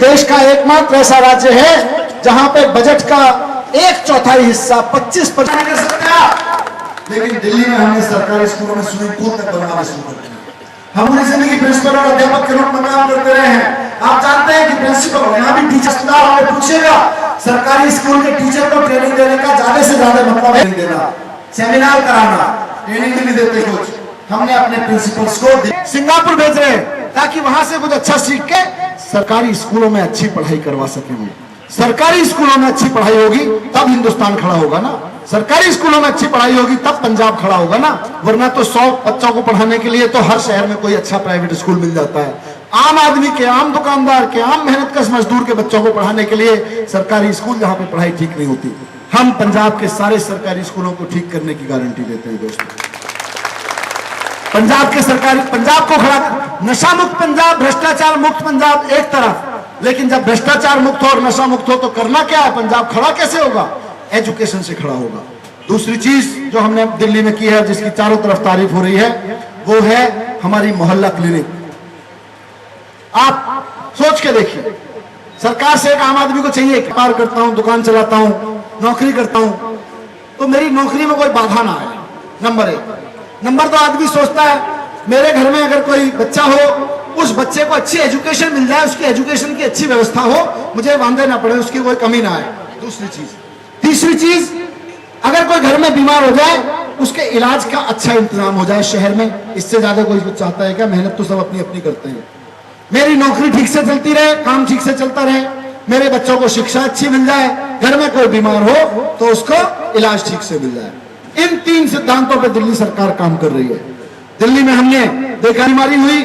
देश का एकमात्र ऐसा राज्य है जहां पे बजट का 1/4 हिस्सा 25% कर सकते हैं। लेकिन दिल्ली में हमने सरकारी स्कूलों में स्विमिंग पूल तक बनवाना शुरू कर दिया। हम उन्हें जिंदगी प्रिंसिपल और अध्यापक के रूप में काम करते रहे हैं। आप जानते हैं कि प्रिंसिपल यहाँ भी टीचर सुधार हमें पूछेगा, सरकारी स्कूल के टीचर को ट्रेनिंग देने का ज्यादा से ज्यादा मतलब है देना, सेमिनार कराना, ट्रेनिंग नहीं देते कुछ। हमने अपने प्रिंसिपल्स को सिंगापुर भेज रहे हैं ताकि वहां से कुछ अच्छा सीख के सरकारी स्कूलों में अच्छी पढ़ाई करवा सकेंगे। सरकारी स्कूलों में अच्छी पढ़ाई होगी तब हिंदुस्तान खड़ा होगा ना, सरकारी स्कूलों में अच्छी पढ़ाई होगी तब पंजाब खड़ा होगा ना। वरना तो 100 बच्चों को पढ़ाने के लिए तो हर शहर में कोई अच्छा प्राइवेट स्कूल मिल जाता है। आम आदमी के, आम दुकानदार के, आम मेहनतकश मजदूर के बच्चों को पढ़ाने के लिए सरकारी स्कूल जहां पे पढ़ाई ठीक नहीं होती, हम पंजाब के सारे सरकारी स्कूलों को ठीक करने की गारंटी देते हैं दोस्तों। पंजाब के सरकारी, पंजाब को खड़ा, नशा मुक्त पंजाब, भ्रष्टाचार मुक्त पंजाब एक तरफ, लेकिन जब भ्रष्टाचार मुक्त हो और नशा मुक्त हो तो करना क्या है? पंजाब खड़ा कैसे होगा? एजुकेशन से खड़ा होगा। दूसरी चीज जो हमने दिल्ली में की है, जिसकी चारों तरफ तारीफ हो रही है, वो है हमारी मोहल्ला क्लिनिक। आप सोच के देखिए, सरकार से एक आम आदमी को चाहिए, व्यापार करता हूं, दुकान चलाता हूं, नौकरी करता हूं, तो मेरी नौकरी में कोई बाधा ना आए, नंबर 1। नंबर 2, आदमी सोचता है मेरे घर में अगर कोई बच्चा हो, उस बच्चे को अच्छी एजुकेशन मिल जाए, उसकी एजुकेशन की अच्छी व्यवस्था हो, मुझे वांदे ना पड़े, उसकी कोई कमी ना आए। दूसरी चीज। तीसरी चीज, अगर कोई घर में बीमार हो जाए, उसके इलाज का अच्छा इंतजाम हो जाए शहर में। इससे ज्यादा कोई कुछ चाहता है क्या? मेहनत तो सब अपनी अपनी करते हैं। मेरी नौकरी ठीक से चलती रहे, काम ठीक से चलता रहे, मेरे बच्चों को शिक्षा अच्छी मिल जाए, घर में कोई बीमार हो तो उसको इलाज ठीक से मिल जाए। इन 3 सिद्धांतों पर दिल्ली सरकार काम कर रही है। दिल्ली में हमने देखा, बीमारी हुई,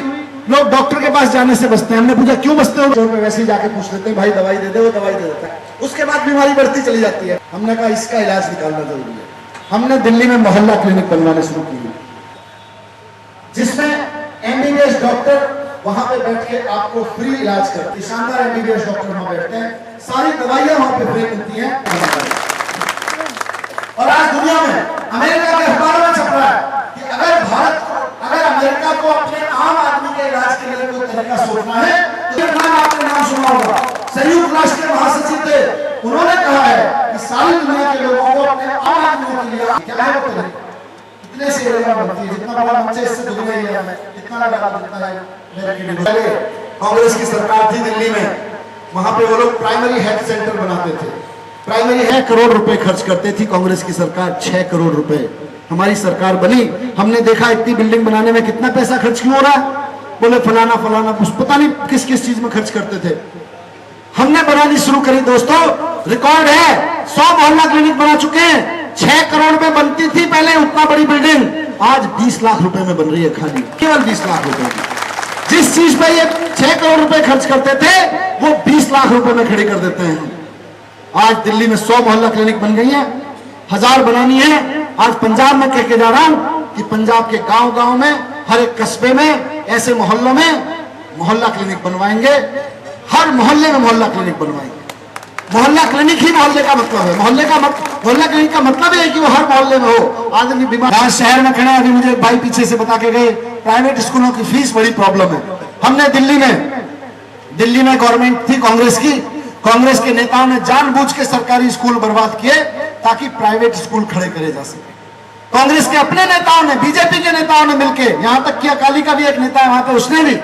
लोग डॉक्टर के पास जाने से बचते हैं। हमने पूछा क्यों बचते हो? वैसे ही जाके पूछ लेते हैं, भाई दवाई दे दे, वो दवाई दे देता है। उसके बाद बीमारी बढ़ती चली जाती है। हमने कहा इसका इलाज निकालना जरूरी है। हमने दिल्ली में मोहल्ला क्लिनिक बनवाने शुरू की, जिसमें एमबीबीएस डॉक्टर वहां पे बैठ के आपको फ्री इलाज करते हैं। शानदार एमबीबीएस डॉक्टर वहां बैठते हैं, सारी दवाइयां वहां पे फ्री मिलती हैं। और आज दुनिया में अमेरिका के अखबारों में छप रहा है कि अगर अमेरिका को अपने आम आदमी के इलाज के लिए कोई तरीका सोचना है तो आपने नाम सुना होगा, संयुक्त राष्ट्र के महासचिव थे, उन्होंने कहा है कि सारी दुनिया के लोगों को अपने आम आदमी के लिए क्या है वो तरीका। इतने से एरिया बनती है, जितना बड़ा बच्चे इससे दुगने एरिया में इतना लगा देता है। कांग्रेस की सरकार थी दिल्ली में, वहां पे वो लोग प्राइमरी हेल्थ सेंटर बनाते थे। प्राइमरी 6 करोड़ रुपए खर्च करते थी कांग्रेस की सरकार, 6 करोड़ रुपए। हमारी सरकार बनी, हमने देखा इतनी बिल्डिंग बनाने में कितना पैसा खर्च क्यों हो रहा है? बोले फलाना फलाना, पता नहीं किस किस चीज में खर्च करते थे। हमने बनानी शुरू करी दोस्तों, रिकॉर्ड है, 100 मोहल्ला क्लिनिक बना चुके हैं। 6 करोड़ में बनती थी पहले उतना बड़ी बिल्डिंग, आज 20 लाख रुपए में बन रही है, खाली केवल 20 लाख रुपए में। जिस चीज पे ये 6 करोड़ रुपए खर्च करते थे, वो 20 लाख रुपए में खड़ी कर देते हैं। आज दिल्ली में 100 मोहल्ला क्लिनिक बन गई है, 1000 बनानी है। आज पंजाब में कह के जा रहा हूं कि पंजाब के गांव-गांव में, हर एक कस्बे में, ऐसे मोहल्लों में मोहल्ला क्लिनिक बनवाएंगे। हर मोहल्ले में मोहल्ला क्लिनिक बनवाएंगे। मोहल्ला क्लिनिक ही मोहल्ले का मतलब है। मोहल्ला क्लिनिक का मतलब है कि वो हर मोहल्ले में हो। आदमी बीमार शहर में खड़े, अभी मुझे भाई पीछे से बता के गए, प्राइवेट स्कूलों की फीस बड़ी प्रॉब्लम है। हमने दिल्ली में गवर्नमेंट थी कांग्रेस की, कांग्रेस के नेताओं ने जानबूझ के सरकारी स्कूल बर्बाद किए ताकि प्राइवेट स्कूल खड़े करे जा सके। कांग्रेस के अपने नेताओं ने, बीजेपी के नेताओं ने मिलकर, यहां तक कि अकाली का भी एक नेता है वहां पे, उसने भी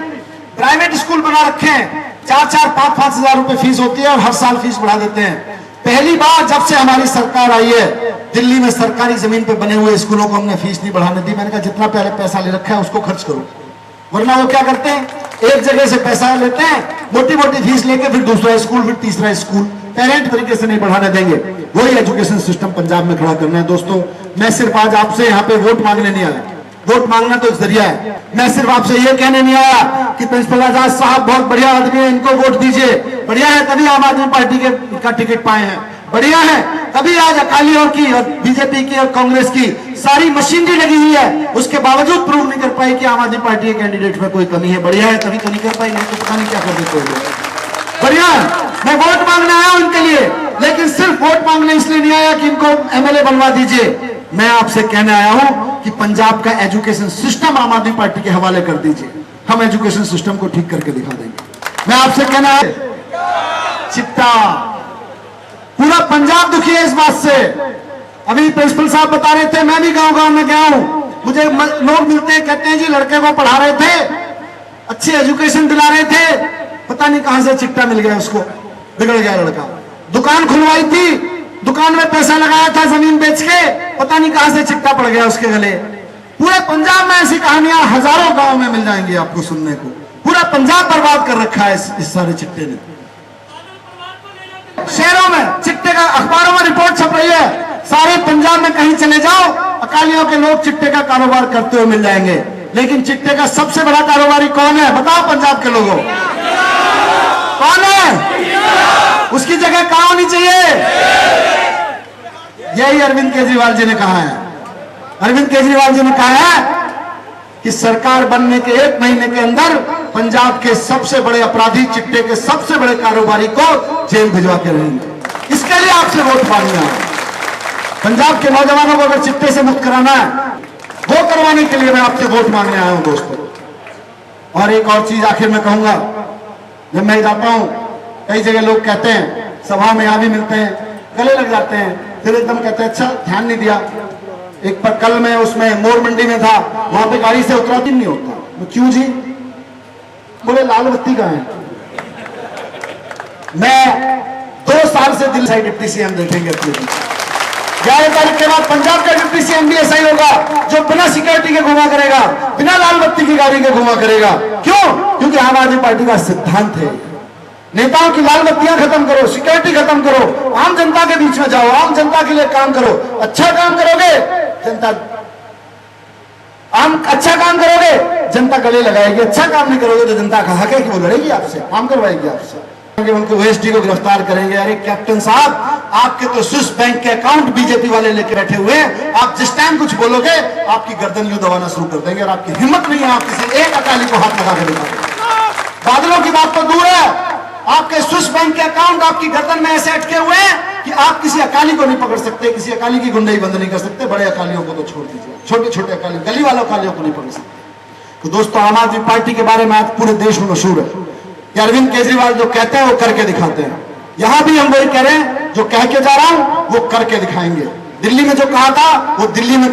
प्राइवेट स्कूल बना रखे हैं। 4-4, 5-5 हजार रुपए फीस होती है और हर साल फीस बढ़ा देते हैं। पहली बार जब से हमारी सरकार आई है, दिल्ली में सरकारी जमीन पे बने हुए स्कूलों को हमने फीस नहीं बढ़ाने दी। मैंने कहा जितना पहले पैसा ले रखा है उसको खर्च करो, वरना वो क्या करते हैं, एक जगह से पैसा लेते हैं, मोटी मोटी फीस लेके फिर दूसरा स्कूल, फिर तीसरा स्कूल, पेरेंट तरीके से नहीं बढ़ाने देंगे। वही एजुकेशन सिस्टम पंजाब में खड़ा करना है। दोस्तों, मैं सिर्फ आज आपसे यहाँ पे वोट मांगने नहीं आया, वोट मांगना तो एक जरिया है। मैं सिर्फ आपसे ये कहने नहीं आया कि प्रिंसिपल आजाद साहब बहुत बढ़िया आदमी है, इनको वोट दीजिए। बढ़िया है, तभी आम आदमी पार्टी का टिकट पाए हैं। बढ़िया है, तभी आज अकालियों की और बीजेपी की और कांग्रेस की सारी मशीनरी लगी हुई है, उसके बावजूद प्रूव नहीं कर पाई कि आम आदमी पार्टी के कैंडिडेट में कोई कमी है। बढ़िया है, तभी तो नहीं कर पाई, नहीं तो पता नहीं क्या कर देते हो। बढ़िया, मैं वोट मांगने आया हूं इनके लिए, लेकिन सिर्फ वोट मांगने इसलिए नहीं आया कि इनको एमएलए बनवा दीजिए। मैं आपसे कहने आया हूं कि पंजाब का एजुकेशन सिस्टम आम आदमी पार्टी के हवाले कर दीजिए, हम एजुकेशन सिस्टम को ठीक करके दिखा देंगे। मैं आपसे कहना है चिट्टा। पूरा पंजाब दुखी है इस बात से। अभी प्रिंसिपल साहब बता रहे थे, मैं भी गांव गांव में गया हूं, मुझे लोग मिलते हैं, कहते हैं जी लड़के को पढ़ा रहे थे, अच्छी एजुकेशन दिला रहे थे, पता नहीं कहां से चिट्टा मिल गया उसको, बिगड़ गया लड़का। दुकान खुलवाई थी, दुकान में पैसा लगाया था जमीन बेच के, पता नहीं कहां से चिट्टा पड़ गया उसके गले। पूरे पंजाब में ऐसी कहानियां हजारों गांव में मिल जाएंगी आपको सुनने को। पूरा पंजाब बर्बाद कर रखा है इस सारे चिट्टे ने। शहरों में चिट्टे का, अखबारों में रिपोर्ट छप रही है, सारे पंजाब में कहीं चले जाओ अकालियों के लोग चिट्टे का कारोबार करते हुए मिल जाएंगे। लेकिन चिट्टे का सबसे बड़ा कारोबारी कौन है बताओ पंजाब के लोगों? कौन है? उसकी जगह कहां होनी चाहिए? यही अरविंद केजरीवाल जी ने कहा है। अरविंद केजरीवाल जी ने कहा है कि सरकार बनने के 1 महीने के अंदर पंजाब के सबसे बड़े अपराधी, चिट्टे के सबसे बड़े कारोबारी को जेल भिजवा के रहेंगे। इसके लिए आपसे वोट मांगना है। पंजाब के नौजवानों को अगर चिट्टे से मुक्त कराना है, वो करवाने के लिए मैं आपसे वोट मांगने आया हूं दोस्तों। और एक और चीज आखिर में कहूंगा, जब मैं जाता हूं कई जगह लोग कहते हैं, सभा में यहां भी मिलते हैं, गले लग जाते हैं, फिर एकदम कहते हैं अच्छा ध्यान नहीं दिया। एक पर कल मैं उसमें मोर मंडी में था, वहां पे गाड़ी से उतरा दिन नहीं होता। क्यों जी? बोले लाल बत्ती कहां है। मैं 2 साल से दिल्ली साइड डिप्टी सीएम देखेंगे अपने 11 तारीख के बाद पंजाब का डिप्टी सीएम भी ऐसा ही होगा, जो बिना सिक्योरिटी के घुमा करेगा, बिना लाल बत्ती की गाड़ी के घुमा करेगा। क्यों? क्योंकि आम आदमी पार्टी का सिद्धांत है, नेताओं की लाल बत्तियां खत्म करो, सिक्योरिटी खत्म करो, आम जनता के बीच में जाओ, आम जनता के लिए काम करो। अच्छा काम करोगे जनता, अच्छा काम करोगे जनता गले लगाएगी, अच्छा काम नहीं करोगे तो जनता का हक है कि वो लड़ेगी आपसे, काम करवाएगी आपसे। उनके ओएसडी को गिरफ्तार करेंगे। अरे कैप्टन साहब, आपके तो स्विस बैंक के अकाउंट बीजेपी वाले लेके बैठे हुए हैं, आप जिस टाइम कुछ बोलोगे आपकी गर्दन यूं दबाना शुरू कर देंगे, और आपकी हिम्मत नहीं है आप किसी एक अकाली को हाथ लगा के दिखाओ। बादलों की बात तो दूर है, आपके स्विस बैंक के अकाउंट आपकी गर्दन में ऐसे अटके हुए हैं कि आप किसी अकाली को नहीं पकड़ सकते, किसी अकाली की गुंडई बंद नहीं कर सकते। बड़े अकालियों को तो छोड़ दीजिए, छोटे छोटे अकाली, गली वालों अकालियों को नहीं पकड़ सकते। तो दोस्तों, आम आदमी पार्टी के बारे में आज पूरे देश में मशहूर है कि अरविंद केजरीवाल जो कहते हैं वो करके दिखाते हैं। यहां भी हम वही कह रहे हैं, जो कह के जा रहा हूं वो करके दिखाएंगे। दिल्ली में जो कहा था वो दिल्ली में